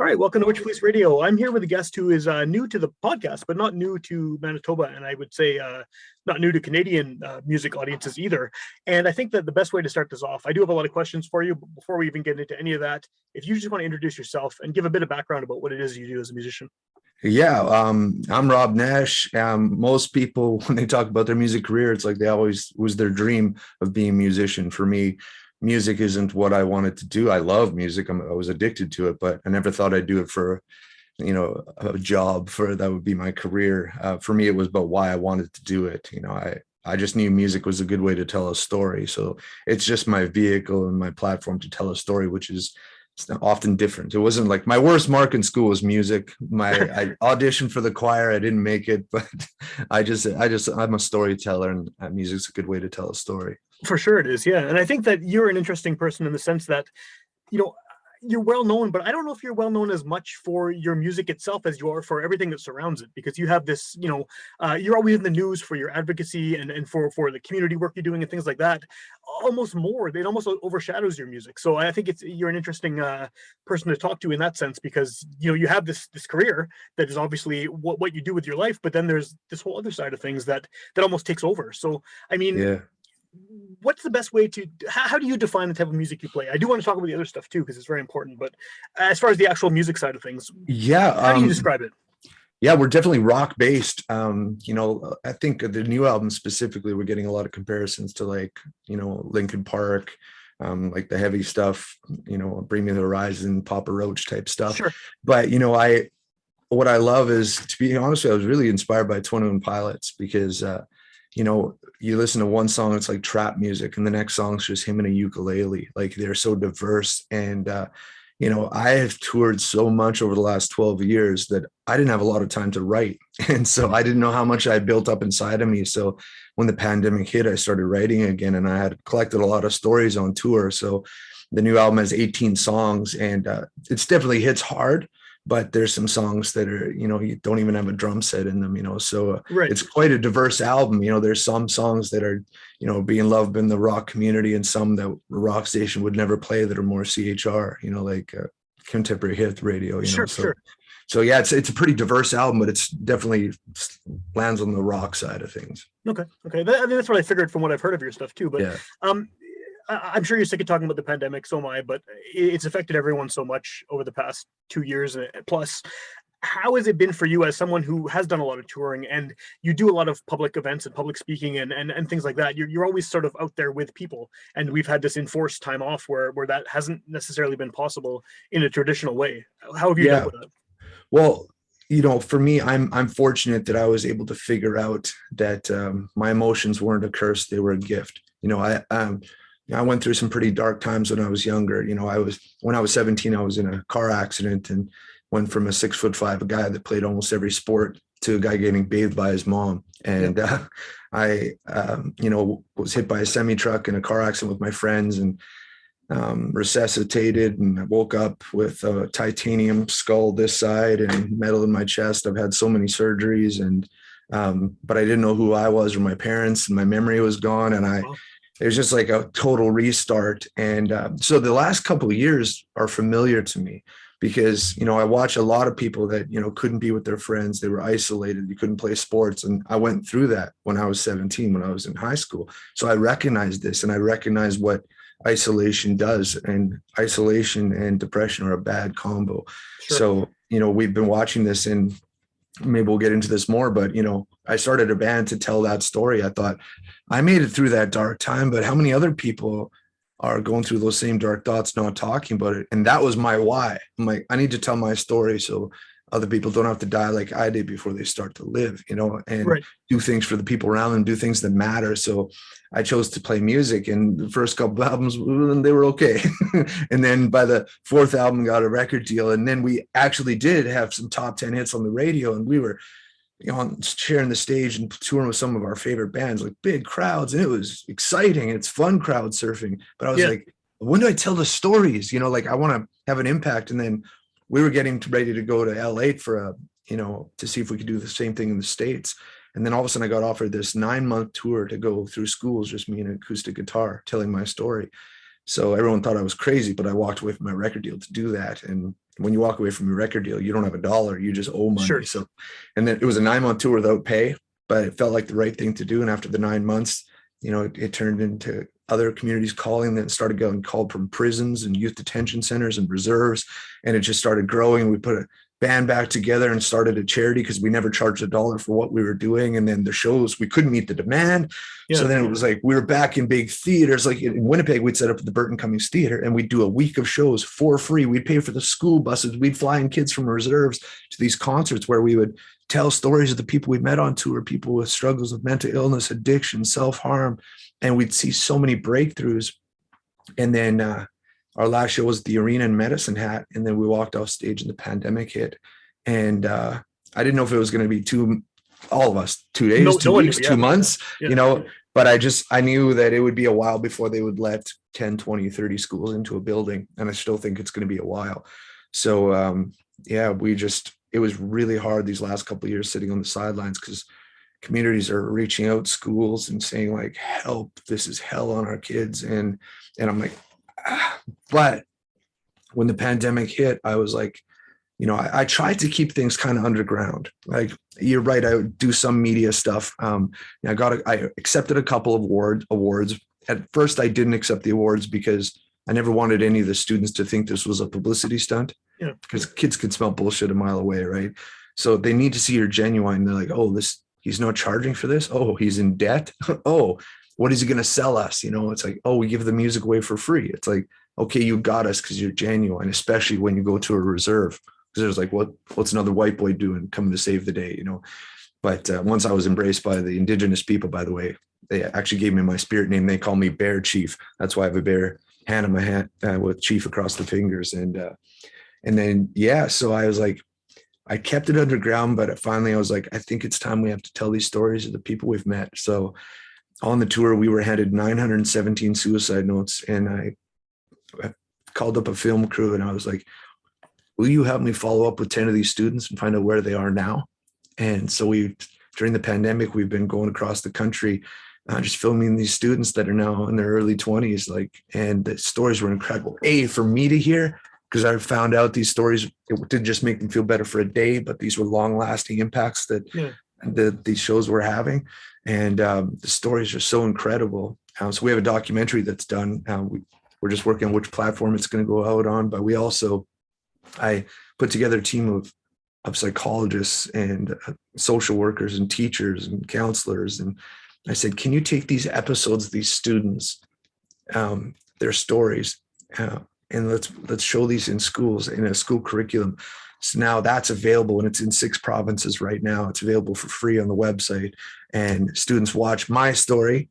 All right, welcome to Witchpolice Radio. I'm here with a guest who is new to the podcast, but not new to Manitoba, and I would say not new to Canadian music audiences either. And I think that the best way to start this off, I do have a lot of questions for you, but before we even get into any of that, if you just want to introduce yourself and give a bit of background about what it is you do as a musician. Yeah, I'm Robb Nash. Most people, when they talk about their music career, it's like they always was their dream of being a musician. For me, music isn't what I wanted to do. I love music. I was addicted to it, but I never thought I'd do it for, a job for that would be my career. For me, it was about why I wanted to do it. I just knew music was a good way to tell a story. So it's just my vehicle and my platform to tell a story, which is often different. It wasn't like my worst mark in school was music. I auditioned for the choir. I didn't make it, but I'm a storyteller, and music's a good way to tell a story. For sure it is, yeah. And I think that you're an interesting person in the sense that, you're well known, but I don't know if you're well known as much for your music itself as you are for everything that surrounds it, because you have this, you're always in the news for your advocacy and for the community work you're doing and things like that. It almost overshadows your music. So I think you're an interesting person to talk to in that sense, because you have this career that is obviously what you do with your life, but then there's this whole other side of things that almost takes over. So I mean, yeah. What's the best way how do you define the type of music you play? I do want to talk about the other stuff too, because it's very important, but as far as the actual music side of things, how do you describe it? Yeah, we're definitely rock based. I think the new album specifically, we're getting a lot of comparisons to Linkin Park, like the heavy stuff, Bring Me the Horizon, Papa Roach type stuff. Sure. But what I love is, to be honest with you, I was really inspired by 21 Pilots, because you listen to one song, it's like trap music, and the next song's just him and a ukulele. Like, they're so diverse. And I have toured so much over the last 12 years that I didn't have a lot of time to write. And so I didn't know how much I built up inside of me. So when the pandemic hit, I started writing again, and I had collected a lot of stories on tour. So the new album has 18 songs, and it's definitely hits hard, but there's some songs that are, you don't even have a drum set in them, so Right. It's quite a diverse album. There's some songs that are, being loved in the rock community, and some that a rock station would never play that are more CHR, like contemporary hit radio, Sure, so. Sure. So yeah, it's a pretty diverse album, but it's definitely lands on the rock side of things. Okay. That's what I figured from what I've heard of your stuff too. But yeah. I'm sure you're sick of talking about the pandemic, so am I, but it's affected everyone so much over the past 2 years plus. How has it been for you as someone who has done a lot of touring, and you do a lot of public events and public speaking and things like that? You're always sort of out there with people, and we've had this enforced time off where that hasn't necessarily been possible in a traditional way. How have you dealt with that? Well, for me, I'm fortunate that I was able to figure out that my emotions weren't a curse; they were a gift. I went through some pretty dark times when I was younger. When I was 17, I was in a car accident and went from a 6'5", a guy that played almost every sport, to a guy getting bathed by his mom. And I was hit by a semi truck in a car accident with my friends, and resuscitated, and I woke up with a titanium skull this side and metal in my chest. I've had so many surgeries, and but I didn't know who I was or my parents, and my memory was gone, and it was just like a total restart. And so the last couple of years are familiar to me, because, I watch a lot of people that, couldn't be with their friends. They were isolated. You couldn't play sports. And I went through that when I was 17, when I was in high school. So I recognized this, and I recognized what isolation does, and isolation and depression are a bad combo. Sure. So, we've been watching this, and maybe we'll get into this more, but I started a band to tell that story. I thought I made it through that dark time, but how many other people are going through those same dark thoughts, not talking about it? And that was my why. I'm like, I need to tell my story so other people don't have to die like I did before they start to live, and right. Do things for the people around them, do things that matter. So I chose to play music, and the first couple of albums, they were okay. And then by the fourth album, got a record deal. And then we actually did have some top 10 hits on the radio, and we were sharing the stage and touring with some of our favorite bands, like big crowds. And it was exciting. It's fun crowd surfing. But I was like, when do I tell the stories? I want to have an impact. And then we were getting ready to go to LA for to see if we could do the same thing in the States. And then all of a sudden I got offered this 9-month tour to go through schools, just me and an acoustic guitar telling my story. So everyone thought I was crazy, but I walked away from my record deal to do that. And when you walk away from your record deal, you don't have a dollar, you just owe money. Sure. So, and then it was a 9-month tour without pay, but it felt like the right thing to do. And after the 9 months, it turned into other communities calling, then started getting called from prisons and youth detention centers and reserves. And it just started growing. We put a band back together and started a charity because we never charged a dollar for what we were doing. And then the shows, we couldn't meet the demand. Yeah. So then it was like, we were back in big theaters. Like in Winnipeg, we'd set up the Burton Cummings Theater and we'd do a week of shows for free. We'd pay for the school buses. We'd fly in kids from reserves to these concerts where we would tell stories of the people we met on tour, people with struggles with mental illness, addiction, self-harm. And we'd see so many breakthroughs. And then our last show was the Arena in Medicine Hat. And then we walked off stage and the pandemic hit. And I didn't know if it was going to be all of us, 2 days, 2 weeks, 2 months, but I knew that it would be a while before they would let 10, 20, 30 schools into a building. And I still think it's going to be a while. So it was really hard these last couple of years sitting on the sidelines because communities are reaching out schools and saying like, help, this is hell on our kids. And I'm like, but when the pandemic hit, I was like, I tried to keep things kind of underground. Like you're right. I would do some media stuff. I accepted a couple of awards. At first I didn't accept the awards because I never wanted any of the students to think this was a publicity stunt. Yeah. Because kids can smell bullshit a mile away. Right. So they need to see you're genuine. They're like, oh, he's not charging for this. Oh, he's in debt. Oh, what is he going to sell us? It's like, oh, we give the music away for free. It's like, okay, you got us because you're genuine, especially when you go to a reserve. Because there's like, what's another white boy doing coming to save the day, But once I was embraced by the Indigenous people, by the way, they actually gave me my spirit name. They call me Bear Chief. That's why I have a bear hand in my hand with Chief across the fingers. And then, so I was like, I kept it underground, but finally I was like, I think it's time we have to tell these stories of the people we've met. So on the tour, we were handed 917 suicide notes. And I called up a film crew and I was like, will you help me follow up with 10 of these students and find out where they are now? And so during the pandemic, we've been going across the country, just filming these students that are now in their early 20s. And the stories were incredible. For me to hear, because I found out these stories, it didn't just make them feel better for a day, but these were long lasting impacts that these shows were having. And the stories are so incredible. So we have a documentary that's done. We're just working on which platform it's going to go out on, but I put together a team of psychologists and social workers and teachers and counselors. And I said, can you take these episodes, these students, their stories, and let's show these in schools in a school curriculum. So now that's available and it's in 6 provinces right now. It's available for free on the website, and students watch my story.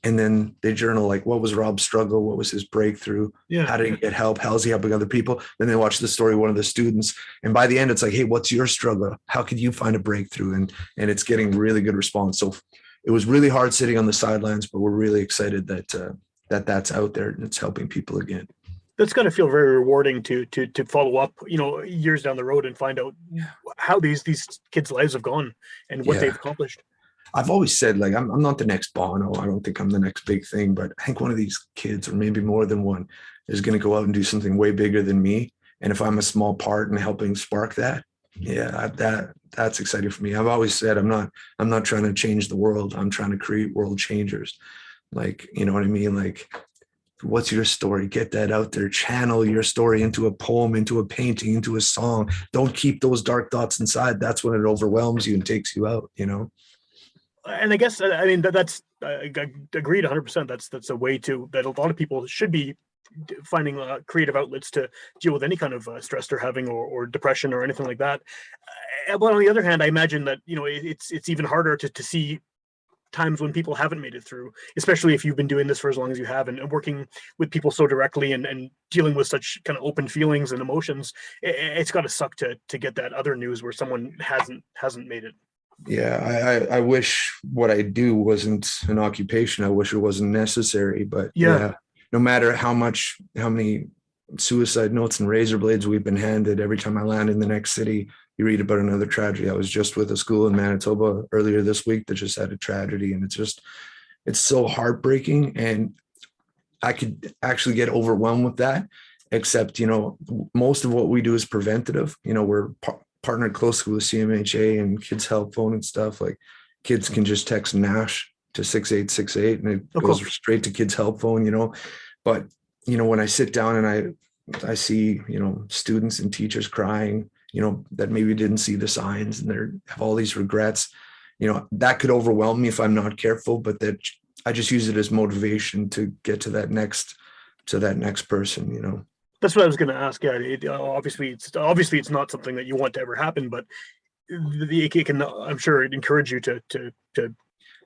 And then they journal like, what was Robb's struggle? What was his breakthrough? Yeah. How did he get help? How's he helping other people? Then they watch the story of one of the students. And by the end, it's like, hey, what's your struggle? How could you find a breakthrough? And it's getting really good response. So it was really hard sitting on the sidelines, but we're really excited that that's out there and it's helping people again. That's going to feel very rewarding to follow up, years down the road and find out how these kids' lives have gone and what they've accomplished. I've always said, like, I'm not the next Bono. I don't think I'm the next big thing, but I think one of these kids, or maybe more than one, is going to go out and do something way bigger than me. And if I'm a small part in helping spark that, that's exciting for me. I've always said I'm not trying to change the world. I'm trying to create world changers. Like, you know what I mean? Like, what's your story? Get that out there. Channel your story into a poem, into a painting, into a song. Don't keep those dark thoughts inside. That's when it overwhelms you and takes you out, And I guess, I mean, that's, I agreed 100%. That's a way that a lot of people should be finding creative outlets to deal with any kind of stress they're having or depression or anything like that. But on the other hand, I imagine that, it's even harder to see times when people haven't made it through, especially if you've been doing this for as long as you have and working with people so directly and dealing with such kind of open feelings and emotions. It's got to suck to get that other news where someone hasn't made it. Yeah, I wish what I do wasn't an occupation. I wish it wasn't necessary, but no matter how many suicide notes and razor blades we've been handed, every time I land in the next city, you read about another tragedy. I was just with a school in Manitoba earlier this week that just had a tragedy, and it's so heartbreaking. And I could actually get overwhelmed with that. except, most of what we do is preventative. We're partnered closely with CMHA and Kids Help Phone and stuff. Like, kids can just text Nash to 6868 and it goes straight to Kids Help Phone. But, when I sit down and I see, students and teachers crying, that maybe didn't see the signs and they have all these regrets, that could overwhelm me if I'm not careful, but that I just use it as motivation to get to that next person. That's what I was going to ask. Yeah, obviously it's not something that you want to ever happen, but it can, I'm sure, encourage you to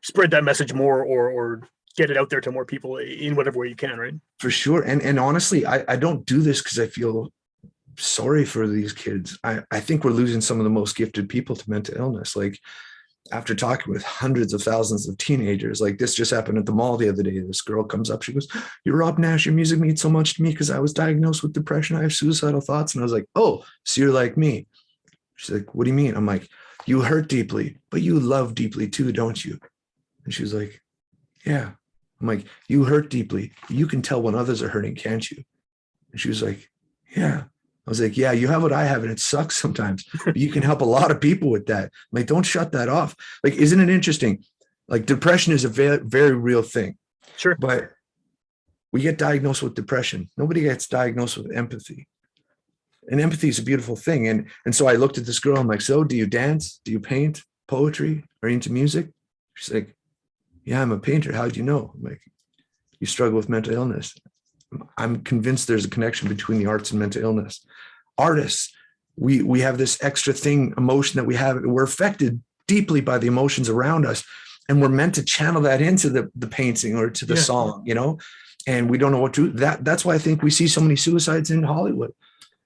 spread that message more, or get it out there to more people in whatever way you can, right? For sure. And honestly, I don't do this because I feel sorry for these kids. I think we're losing some of the most gifted people to mental illness. Like, after talking with hundreds of thousands of teenagers, like this just happened at the mall the other day. This girl comes up, she goes, "You're Robb Nash, your music means so much to me because I was diagnosed with depression. I have suicidal thoughts." And I was like, "Oh, so you're like me." She's like, "What do you mean?" I'm like, "You hurt deeply, but you love deeply too, don't you?" And she's like, "Yeah." I'm like, "You hurt deeply. You can tell when others are hurting, can't you?" And she was like, "Yeah." I was like, "Yeah, you have what I have, and it sucks sometimes, but you can help a lot of people with that. Like, don't shut that off." Like, isn't it interesting? Like, depression is a very, very real thing. Sure. But we get diagnosed with depression. Nobody gets diagnosed with empathy. And empathy is a beautiful thing. And so I looked at this girl. I'm like, "So do you dance? Do you paint? Poetry? Are you into music?" She's like, "Yeah, I'm a painter. How'd you know?" I'm like, "You struggle with mental illness." I'm convinced there's a connection between the arts and mental illness. Artists, we have this extra thing, emotion that we have. We're affected deeply by the emotions around us, and we're meant to channel that into the painting or to the song, and we don't know what to. That's why I think we see so many suicides in Hollywood.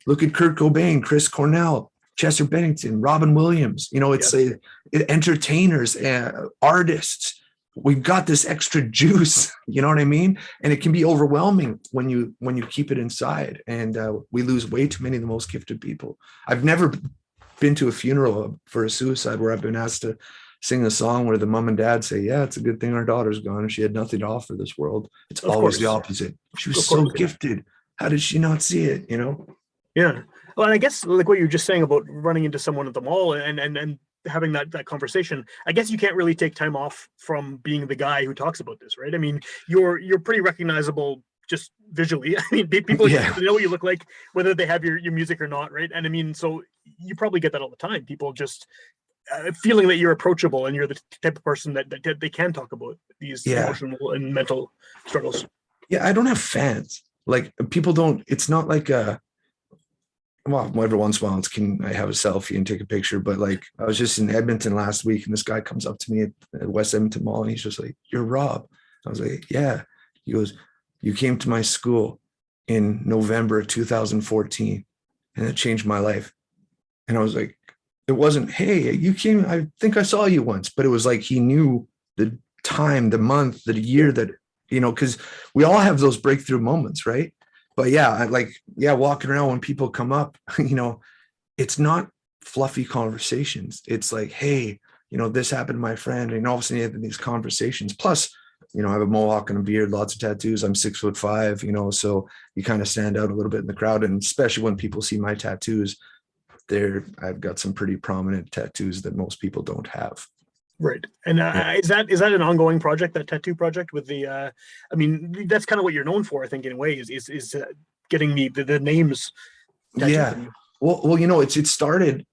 Look at Kurt Cobain, Chris Cornell, Chester Bennington, Robin Williams. It's entertainers, artists. We've got this extra juice, you know what I mean? And it can be overwhelming when you keep it inside. And we lose way too many of the most gifted people. I've never been to a funeral for a suicide where I've been asked to sing a song where the mom and dad say, "Yeah, it's a good thing our daughter's gone and she had nothing to offer this world." It's always the opposite. She was so gifted. How did she not see it? Yeah. Well, and I guess like what you were just saying about running into someone at the mall and having that conversation, I guess you can't really take time off from being the guy who talks about this, right? I mean, you're pretty recognizable just visually. I mean, people know what you look like, whether they have your music or not, right? And I mean, so you probably get that all the time. People just feeling that you're approachable and you're the type of person that they can talk about these emotional and mental struggles. Yeah, I don't have fans. Like, people don't. It's not like well, every once in a while I have a selfie and take a picture, but like, I was just in Edmonton last week and this guy comes up to me at West Edmonton Mall and he's just like, "You're Robb." I was like, "Yeah." He goes, "You came to my school in November of 2014 and it changed my life." And I was like, it wasn't, "Hey, you came, I think I saw you once," but it was like, he knew the time, the month, the year that, because we all have those breakthrough moments, right? But walking around when people come up, it's not fluffy conversations. It's like, "Hey, this happened to my friend." And all of a sudden you have these conversations. Plus, I have a mohawk and a beard, lots of tattoos. I'm 6'5", so you kind of stand out a little bit in the crowd. And especially when people see my tattoos, I've got some pretty prominent tattoos that most people don't have. Right. And is that an ongoing project, that tattoo project with the, I mean, that's kind of what you're known for, I think, in a way, is getting the names tattooed from you. Well, it started,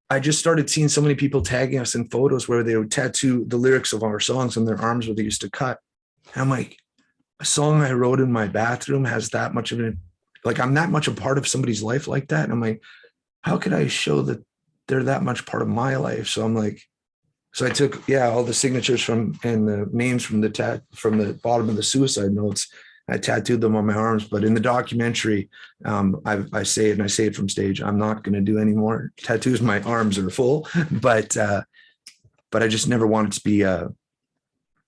I just started seeing so many people tagging us in photos where they would tattoo the lyrics of our songs on their arms where they used to cut. And I'm like, a song I wrote in my bathroom has that much of it. Like, I'm that much a part of somebody's life like that. And I'm like, how could I show that they're that much part of my life? So I'm like, so I took, all the signatures and the names from the bottom of the suicide notes. I tattooed them on my arms. But in the documentary, I say it, and I say it from stage, I'm not going to do any more tattoos. My arms are full, but I just never wanted to be, "Hey,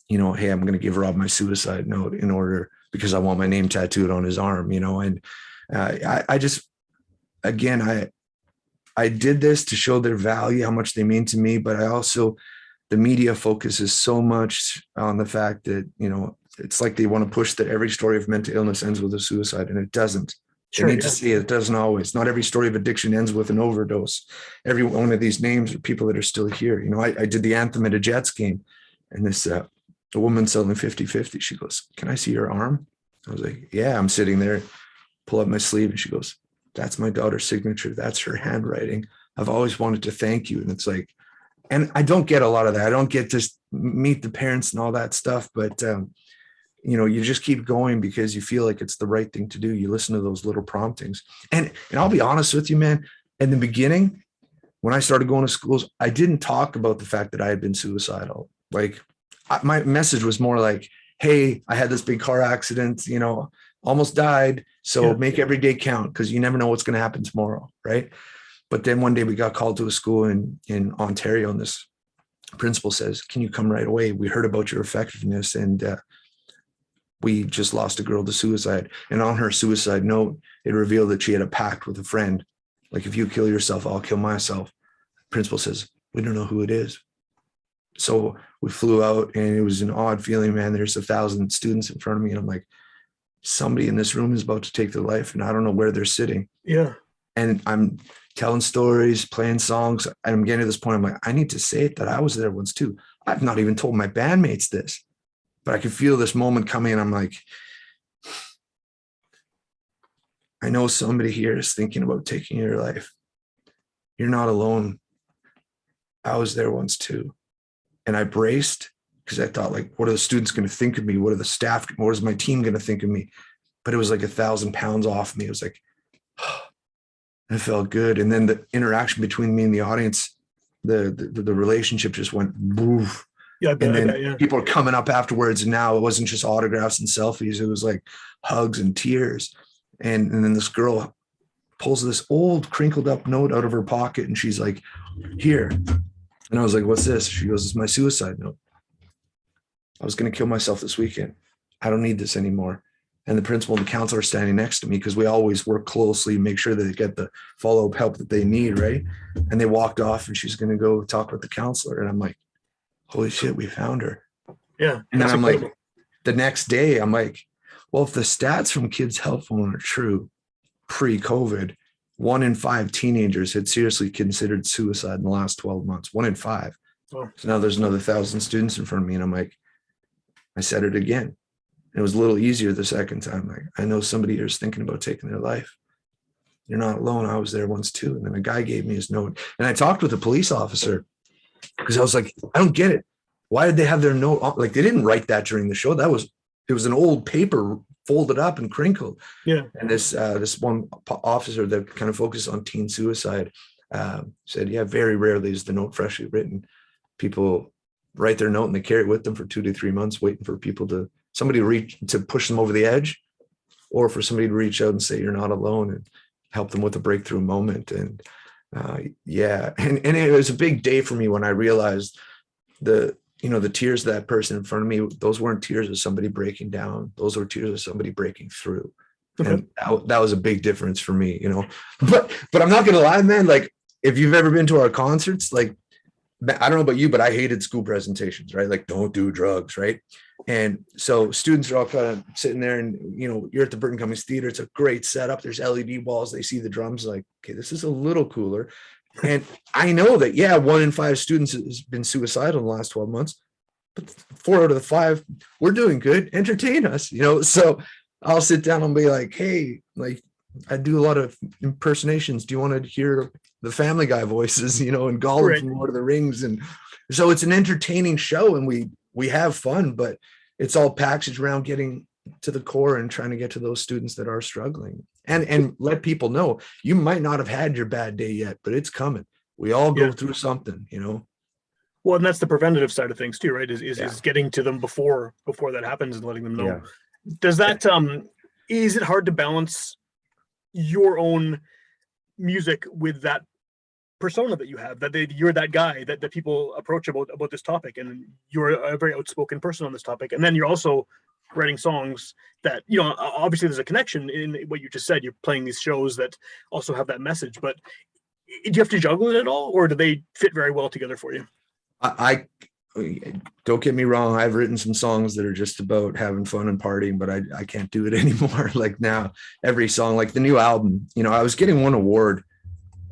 I'm going to give Robb my suicide note because I want my name tattooed on his arm," and I just, again, I did this to show their value, how much they mean to me, but I also, the media focuses so much on the fact that, it's like they want to push that every story of mental illness ends with a suicide, and it doesn't. They need to see it doesn't always. Not every story of addiction ends with an overdose. Every one of these names are people that are still here. You know, I did the anthem at a Jets game, and this a woman selling 50-50. She goes, "Can I see your arm?" I was like, "Yeah." I'm sitting there, pull up my sleeve, and she goes, "That's my daughter's signature. That's her handwriting. I've always wanted to thank you." And it's like, and I don't get a lot of that. I don't get to meet the parents and all that stuff, but you know, you just keep going because you feel like it's the right thing to do. You listen to those little promptings. And I'll be honest with you, man, in the beginning, when I started going to schools, I didn't talk about the fact that I had been suicidal. Like my message was more like, hey, I had this big car accident, you know, almost died. So make every day count, because you never know what's going to happen tomorrow. Right. But then one day we got called to a school in Ontario, and this principal says, "Can you come right away? We heard about your effectiveness, and we just lost a girl to suicide." And on her suicide note, it revealed that she had a pact with a friend. Like, if you kill yourself, I'll kill myself. Principal says, "We don't know who it is." So we flew out, and it was an odd feeling, man. There's 1,000 students in front of me, and I'm like, somebody in this room is about to take their life, and I don't know where they're sitting. Yeah. And I'm telling stories, playing songs, and I'm getting to this point, I'm like, I need to say it that I was there once too. I've not even told my bandmates this. But I could feel this moment coming, and I'm like, I know somebody here is thinking about taking your life. You're not alone. I was there once too. And I braced, because I thought, like, what are the students going to think of me? What are the staff? What is my team going to think of me? But it was like 1,000 pounds off me. It was like, it felt good. And then the interaction between me and the audience, the relationship just went boof. Yeah, and then people are coming up afterwards, and now it wasn't just autographs and selfies. It was like hugs and tears. And then this girl pulls this old crinkled up note out of her pocket, and she's like, "Here." And I was like, "What's this?" She goes, "It's my suicide note. I was going to kill myself this weekend. I don't need this anymore." And the principal and the counselor are standing next to me, because we always work closely, make sure that they get the follow-up help that they need, right? And they walked off, and she's going to go talk with the counselor. And I'm like, holy shit, we found her. Yeah. And then I'm incredible. Like, the next day, I'm like, well, if the stats from Kids Help Phone are true, pre-COVID, 1 in 5 teenagers had seriously considered suicide in the last 12 months. 1 in 5. Oh. So now there's another 1,000 students in front of me. And I'm like, I said it again. It was a little easier the second time. Like, I know somebody here is thinking about taking their life. You're not alone. I was there once too. And then a guy gave me his note. And I talked with a police officer, because I was like, I don't get it. Why did they have their note? Like, they didn't write that during the show. It was an old paper folded up and crinkled. Yeah. And this one officer that kind of focused on teen suicide said, yeah, very rarely is the note freshly written. People write their note and they carry it with them for 2 to 3 months, waiting for somebody to push them over the edge, or for somebody to reach out and say, you're not alone, and help them with a breakthrough moment. And and it was a big day for me when I realized the tears of that person in front of me, those weren't tears of somebody breaking down. Those were tears of somebody breaking through. Okay. And that was a big difference for me, but I'm not going to lie, man. Like, if you've ever been to our concerts, like, I don't know about you, but I hated school presentations, right? Like, don't do drugs, right? And so students are all kind of sitting there, and, you're at the Burton Cummings Theater. It's a great setup. There's LED walls. They see the drums, like, okay, this is a little cooler. And I know that, 1 in 5 students has been suicidal in the last 12 months, but 4 out of the 5, we're doing good. Entertain us, So I'll sit down and be like, hey, like, I do a lot of impersonations. Do you want to hear the Family Guy voices, and Gollum from Lord of the Rings? And so it's an entertaining show, and we have fun, but it's all packaged around getting to the core and trying to get to those students that are struggling, and let people know you might not have had your bad day yet, but it's coming. We all go through something, Well, and that's the preventative side of things too, right? Is getting to them before that happens and letting them know. Yeah. Does that is it hard to balance your own music with that persona that you have, that you're that guy that people approach about this topic, and you're a very outspoken person on this topic, and then you're also writing songs that, obviously there's a connection in what you just said. You're playing these shows that also have that message, but do you have to juggle it at all, or do they fit very well together for you? don't get me wrong, I've written some songs that are just about having fun and partying, but I can't do it anymore. Like now, every song, like the new album, you know, I was getting one award,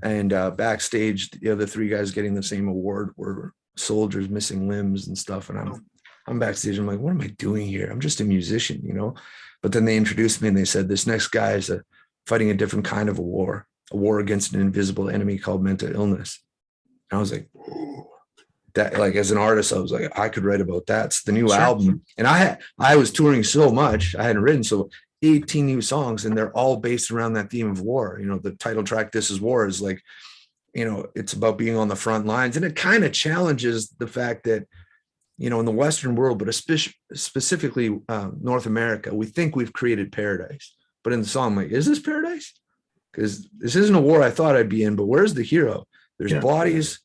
and backstage, the other three guys getting the same award were soldiers missing limbs and stuff. And I'm backstage. I'm like, what am I doing here? I'm just a musician, you know. But then they introduced me and they said, this next guy is fighting a different kind of a war against an invisible enemy called mental illness. And I was like, ooh. That, like, as an artist, I was like, I could write about that. It's the new album. And I was touring so much, I hadn't written, so 18 new songs, and they're all based around that theme of war. You know, the title track, This Is War, is like, you know, it's about being on the front lines. And it kind of challenges the fact that, you know, in the Western world, but specifically North America, we think we've created paradise. But in the song, I'm like, is this paradise? Because this isn't a war I thought I'd be in, but where's the hero? There's bodies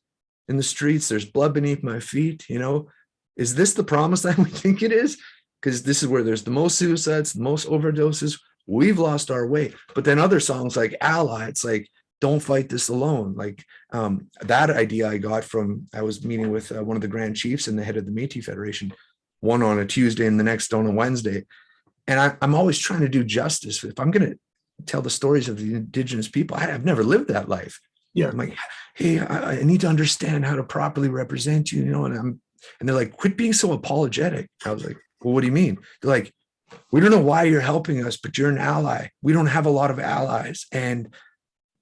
in the streets, there's blood beneath my feet, you know. Is this the promised land we think it is? Because this is where there's the most suicides, the most overdoses. We've lost our way. But then other songs like Ally, it's like, don't fight this alone. Like that idea I got from, I was meeting with one of the Grand Chiefs and the head of the Métis Federation, one on a Tuesday and the next on a Wednesday. And I'm always trying to do justice. If I'm going to tell the stories of the Indigenous people, I've never lived that life. Yeah. I'm like, hey, I need to understand how to properly represent you, you know, and they're like, quit being so apologetic. I was like, well, what do you mean? They're like, we don't know why you're helping us, but you're an ally. We don't have a lot of allies, and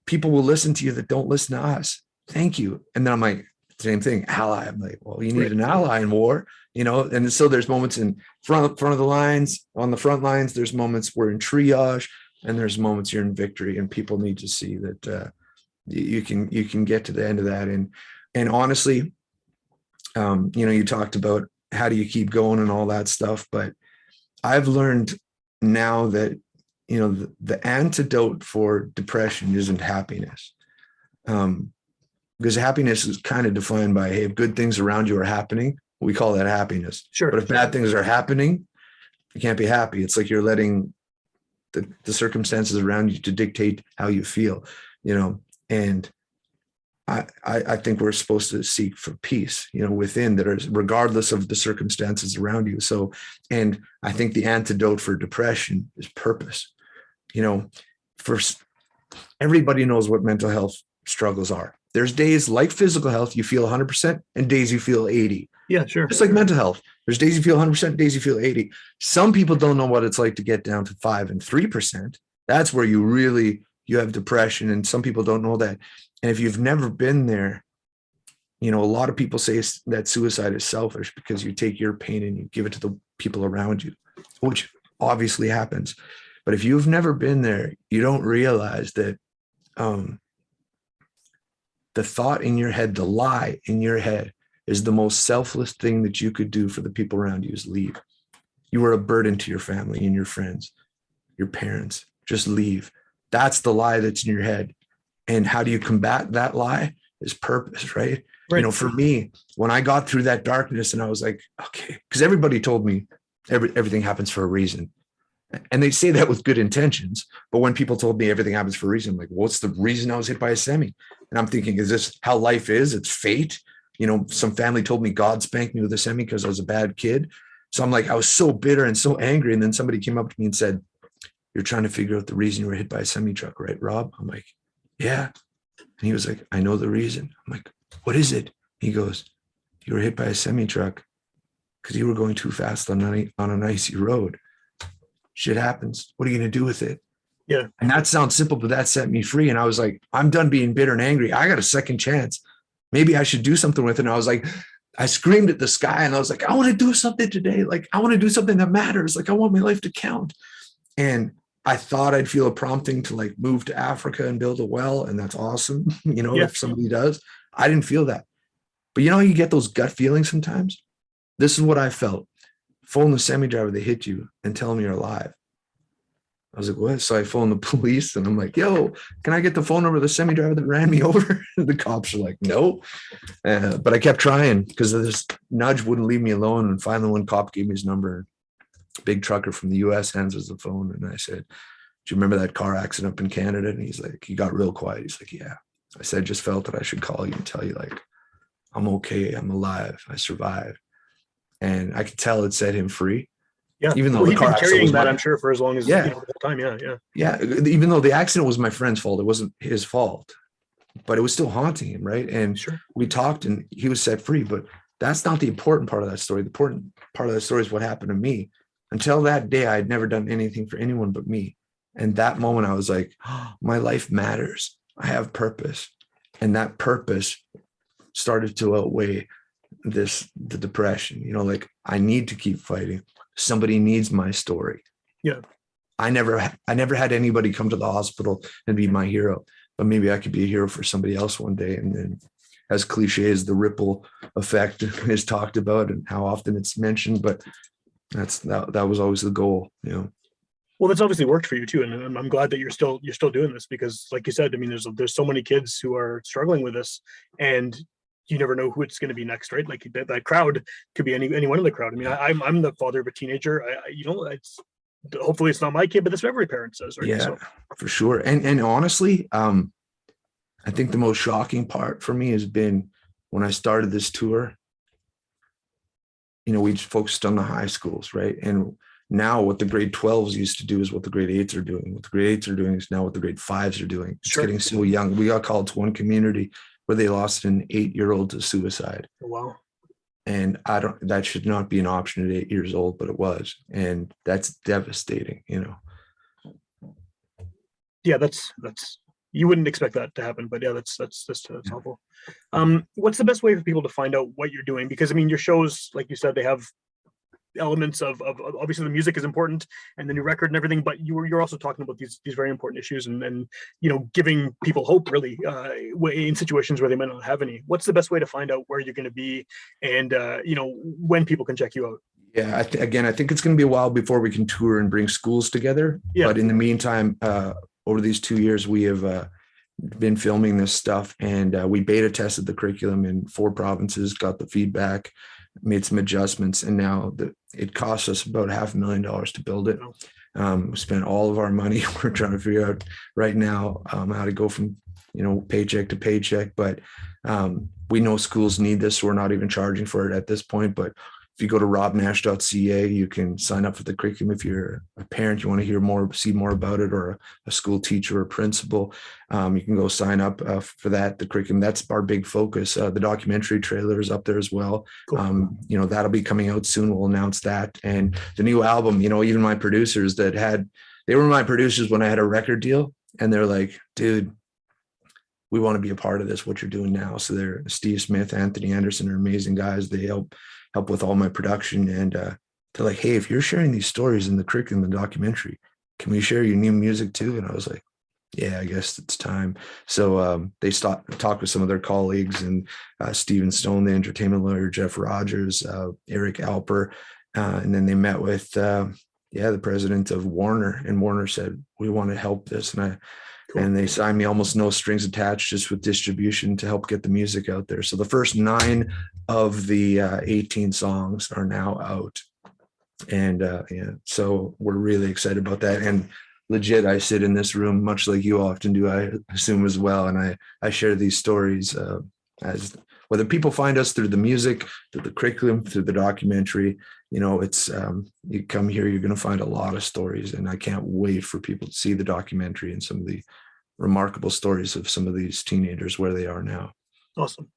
people will listen to you that don't listen to us. Thank you. And then I'm like, same thing, ally. I'm like, well, you need an ally in war, you know? And so there's moments in front of the lines, on the front lines, there's moments we're in triage, and there's moments you're in victory, and people need to see that you can get to the end of that. And honestly, you know, you talked about how do you keep going and all that stuff, but I've learned now that, you know, the antidote for depression isn't happiness. Because happiness is kind of defined by, hey, if good things around you are happening, we call that happiness. Sure. But if bad things are happening, you can't be happy. It's like you're letting the circumstances around you to dictate how you feel, you know. And I think we're supposed to seek for peace, you know, within, that is regardless of the circumstances around you. So, and I think the antidote for depression is purpose. You know, first, everybody knows what mental health struggles are. There's days like physical health, you feel 100%, and days you feel 80. Yeah, sure. Just like mental health. There's days you feel 100%, days you feel 80. Some people don't know what it's like to get down to 5 and 3%. That's where you have depression, and some people don't know that. And if you've never been there, you know, a lot of people say that suicide is selfish because you take your pain and you give it to the people around you, which obviously happens. But if you've never been there, you don't realize that the thought in your head, the lie in your head, is the most selfless thing that you could do for the people around you, is leave. You are a burden to your family and your friends, your parents. Just leave. That's the lie that's in your head. And how do you combat that lie? Is purpose, right? You know, for me, when I got through that darkness and I was like, okay, because everybody told me everything happens for a reason. And they say that with good intentions. But when people told me everything happens for a reason, I'm like, what's the reason I was hit by a semi? And I'm thinking, is this how life is? It's fate. You know, some family told me God spanked me with a semi because I was a bad kid. So I'm like, I was so bitter and so angry. And then somebody came up to me and said, you're trying to figure out the reason you were hit by a semi truck, right, Rob? I'm like, yeah. And he was like, I know the reason. I'm like, what is it? He goes, you were hit by a semi truck because you were going too fast on an icy road. Shit happens. What are you going to do with it? Yeah. And that sounds simple, but that set me free. And I was like, I'm done being bitter and angry. I got a second chance. Maybe I should do something with it. And I was like, I screamed at the sky and I was like, I want to do something today. Like, I want to do something that matters. Like, I want my life to count. And I thought I'd feel a prompting to like move to Africa and build a well. And that's awesome. You know, if somebody does. I didn't feel that. But you know, you get those gut feelings sometimes. This is what I felt. Phone the semi driver that hit you and tell them you're alive. I was like, what? So I phoned the police and I'm like, yo, can I get the phone number of the semi driver that ran me over? The cops are like, no. But I kept trying because this nudge wouldn't leave me alone. And finally, one cop gave me his number. Big trucker from the US hands us the phone. And I said, do you remember that car accident up in Canada? And he's like, he got real quiet. He's like, yeah. I said, just felt that I should call you and tell you, like, I'm okay. I'm alive. I survived. And I could tell it set him free. Yeah. Even though Well, the he's car been accident carrying was that, my, I'm sure, for as long as, yeah, the whole time. Yeah. Yeah. yeah. Even though the accident was my friend's fault, it wasn't his fault, but it was still haunting him. Right. And Sure. we talked and he was set free, but that's not the important part of that story. The important part of that story is what happened to me. Until that day, I had never done anything for anyone but me. And that moment I was like, oh, my life matters. I have purpose. And that purpose started to outweigh the depression. Like, I need to keep fighting. Somebody needs my story. Yeah. I never had anybody come to the hospital and be my hero, but maybe I could be a hero for somebody else one day. And then, as cliche as the ripple effect is talked about and how often it's mentioned, but that was always the goal. Well, that's obviously worked for you too, and I'm glad that you're still doing this, because, like you said, I mean, there's so many kids who are struggling with this, and you never know who it's going to be next, right? Like that crowd could be any one of the crowd. I mean, I'm the father of a teenager. It's hopefully it's not my kid, but that's what every parent says, right? Yeah, So, for sure. And honestly, I think the most shocking part for me has been when I started this tour. We just focused on the high schools, right? And now what the grade 12s used to do is what the grade 8s are doing. What the grade 8s are doing is now what the grade 5s are doing. It's sure. getting so young. We got called to one community where they lost an 8-year-old to suicide. Oh, wow. And that should not be an option at 8 years old, but it was. And that's devastating, Yeah, that's you wouldn't expect that to happen, but yeah, that's awful. What's the best way for people to find out what you're doing? Because I mean, your shows, like you said, they have elements of obviously the music is important and the new record and everything, but you're also talking about these very important issues and giving people hope, really, in situations where they might not have any. What's the best way to find out where you're going to be and when people can check you out? Yeah, I think it's going to be a while before we can tour and bring schools together. Yeah. But in the meantime, over these 2 years, we have been filming this stuff, and we beta tested the curriculum in 4 provinces, got the feedback, made some adjustments, and now it costs us about $500,000 to build it. We spent all of our money. We're trying to figure out right now how to go from paycheck to paycheck, but we know schools need this, so we're not even charging for it at this point. But if you go to robbnash.ca, you can sign up for the curriculum. If you're a parent, you want to hear more, see more about it, or a school teacher or principal, you can go sign up for that. The curriculum, that's our big focus. The documentary trailer is up there as well. Cool. That'll be coming out soon. We'll announce that. And the new album, even my producers they were my producers when I had a record deal, and they're like, dude, we want to be a part of this, what you're doing now. So they're Steve Smith, Anthony Anderson are amazing guys. They help with all my production. And they're like, hey, if you're sharing these stories in the curriculum, the documentary, can we share your new music too? And I was like, yeah, I guess it's time. So they talked with some of their colleagues, and Stephen Stone, the entertainment lawyer, Jeff Rogers, Eric Alper. And then they met with, the president of Warner, and Warner said, we want to help this. And they signed me almost no strings attached, just with distribution to help get the music out there. So the first 9 of the 18 songs are now out. And so we're really excited about that. And legit, I sit in this room, much like you often do, I assume as well. And I share these stories as whether people find us through the music, through the curriculum, through the documentary, it's you come here, you're going to find a lot of stories. And I can't wait for people to see the documentary and some of the remarkable stories of some of these teenagers where they are now. Awesome.